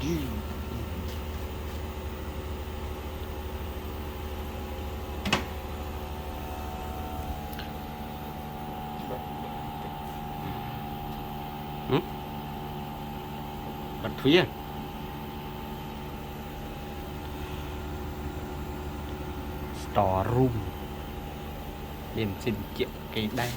bật phía store room liền xin chịu cái đây